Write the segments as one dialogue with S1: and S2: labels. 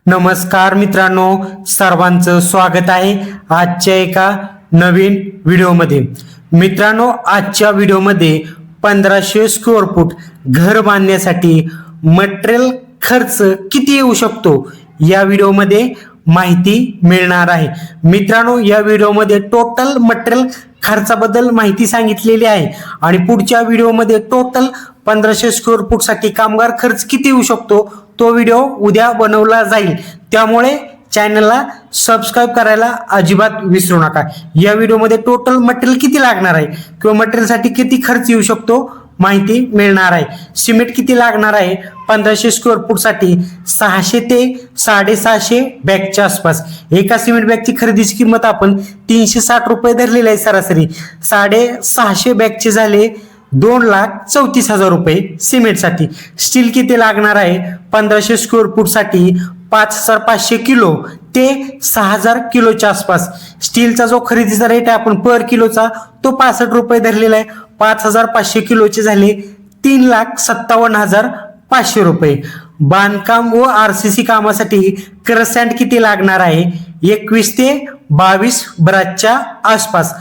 S1: नमस्कार मित्रांनो, सर्वांचं स्वागत आहे आजच्या एका नवीन व्हिडिओमध्ये। मित्रांनो, आजच्या व्हिडिओमध्ये 1500 स्क्वेअर फूट घर बांधण्यासाठी मटेरियल खर्च किती येऊ शकतो या व्हिडिओमध्ये माहिती मिळणार आहे। मित्रांनो, या व्हिडिओमध्ये टोटल मटेरियल खर्चाबद्दल माहिती सांगितलेली आहे आणि पुढच्या व्हिडिओमध्ये टोटल 1500 स्क्वेअर फूट साठी कामगार खर्च किती येऊ शकतो तो व्हिडिओ उद्या बनवला जाईल, त्यामुळे चॅनलला सबस्क्राइब करायला अजिबात विसरू नका। या व्हिडिओमध्ये टोटल मटेरियल किती लागणार आहे किंवा मटेरियलसाठी किती खर्च येऊ शकतो माहिती मिळणार आहे। सिमेंट किती लागणार आहे 1500 स्क्वेअर फूट साठी 600 ते 650 बॅगच्या आसपास। एका सिमेंट बॅगची खरेदीची किंमत आपण 360 रुपये धरलेली आहे सरासरी। 650 बॅगचे झाले 2,34,000 रुपये सिमेंटसाठी। स्टील किती लागणार आहे 1500 स्क्वेअर फूट साठी 5,500 किलो ते 6,000 किलोच्या आसपास। स्टीलचा जो खरेदीचा रेट आहे आपण पर किलोचा तो 65 रुपये धरलेला आहे। 5,500 किलोचे झाले 3,57,500 रुपये। बांधकाम व आरसीसी कामासाठी क्रससँड किती लागणार आहे 21 ते 22 ब्रासच्या आसपास।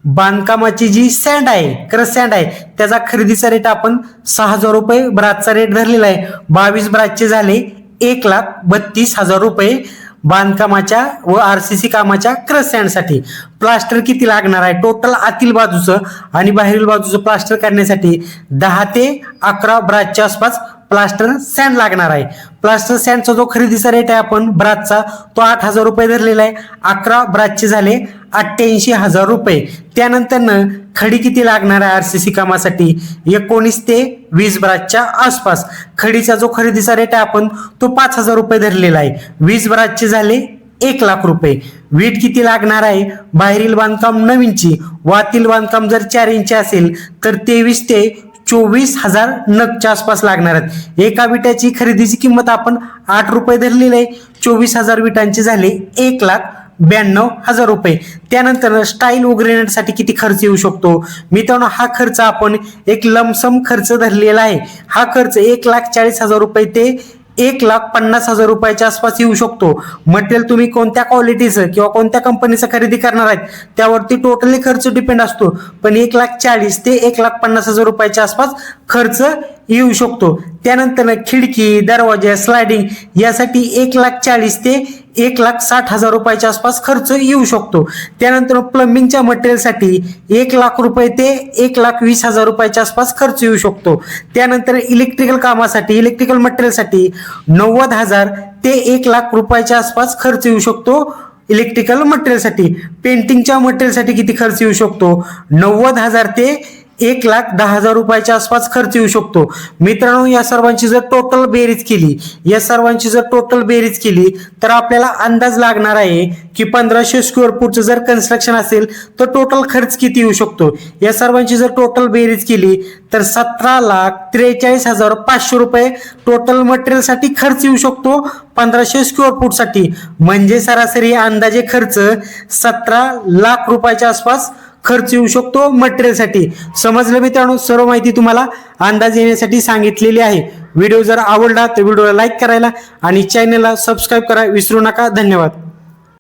S1: बांधकामाची जी सँड आहे क्रससँड आहे त्याचा खरेदीचा रेट आपण 6,000 रुपये ब्रासचा रेट धरलेला आहे। 22 ब्रासचे झाले 1,32,000 रुपये बांधकामाच्या व आरसीसी कामाच्या क्रससँड साठी। प्लास्टर किती लागणार आहे टोटल आतील बाजूचं आणि बाहेरील बाजूचं प्लास्टर करण्यासाठी 10 ते 11 ब्रासच्या आसपास प्लास्टर सँड लागणार आहे। प्लास्टर सँडचा जो खरेदीचा रेट आहे आपण ब्रासचा तो 8,000 रुपये धरलेला आहे। 11 ब्रासचे झाले 88,000 रुपये। त्यानंतर खडी किती लागणार आहे आरसीसी कामासाठी 19 ते 20 ब्रासच्या आसपास। खडीचा जो खरेदीचा रेट आहे आपण तो 5,000 रुपये धरलेला आहे। 20 ब्रासचे झाले 1,00,000 रुपये। वीट किती लागणार आहे बाहेरील बांधकाम 9 इंची व आतील बांधकाम जर 4 इंची असेल तर 23 ते 24,000 नगच्या आसपास लागणार आहेत। एका विटाची खरेदीची किंमत आपण 8 रुपये धरलेली आहे। 24,000 विटांचे झाले 1,92,000 रुपये। त्यानंतर स्टाईल व ग्रेनाइटसाठी किती खर्च येऊ शकतो मित्रांनो, हा खर्च आपण एक लमसम खर्च धरलेला आहे। हा खर्च 1,40,000 रुपये ते 1,50,000 रुपयाच्या आसपास येऊ शकतो। मटेरियल तुम्ही कोणत्या क्वालिटीचं किंवा कोणत्या कंपनीचं खरेदी करणार आहेत त्यावरती टोटली खर्च डिपेंड असतो, पण 1,40,000 ते 1,50,000 रुपयाच्या आसपास खर्च येऊ शकतो। त्यानंतर खिडकी दरवाजा स्लायडिंग यासाठी 1,40,000 ते 1,60,000 रुपयाच्या आसपास खर्च येऊ शकतो। त्यानंतर प्लंबिंगच्या मटेरियलसाठी 1,00,000 रुपये ते 1,20,000 रुपयाच्या आसपास खर्च येऊ शकतो। त्यानंतर इलेक्ट्रिकल कामासाठी इलेक्ट्रिकल मटेरियलसाठी 90,000 ते 1,00,000 रुपयाच्या आसपास खर्च येऊ शकतो। इलेक्ट्रिकल मटेरियलसाठी पेंटिंगच्या मटेरियलसाठी किती खर्च येऊ शकतो 90,000 ते 1,10,000 रुपयाच्या आसपास खर्च येऊ शकतो। मित्रांनो, या सर्वांची जर टोटल बेरीज केली तर आपल्याला अंदाज लागणार आहे की 1500 स्क्वेअर फूटचं जर कन्स्ट्रक्शन असेल तर टोटल खर्च किती येऊ शकतो। या सर्वांची जर टोटल बेरीज केली तर 17,43,500 रुपये टोटल मटेरियलसाठी खर्च येऊ शकतो 1500 स्क्वेअर फूटसाठी। म्हणजे सरासरी अंदाजे खर्च 17,00,000 रुपयाच्या आसपास खर्च येऊ शकतो मटेरियलसाठी। समजलं मित्रांनो, सर्व माहिती तुम्हाला अंदाज येण्यासाठी सांगितलेली आहे। व्हिडिओ जर आवडला तर व्हिडिओला लाईक करायला आणि चॅनलला सबस्क्राईब करायला विसरू नका। धन्यवाद।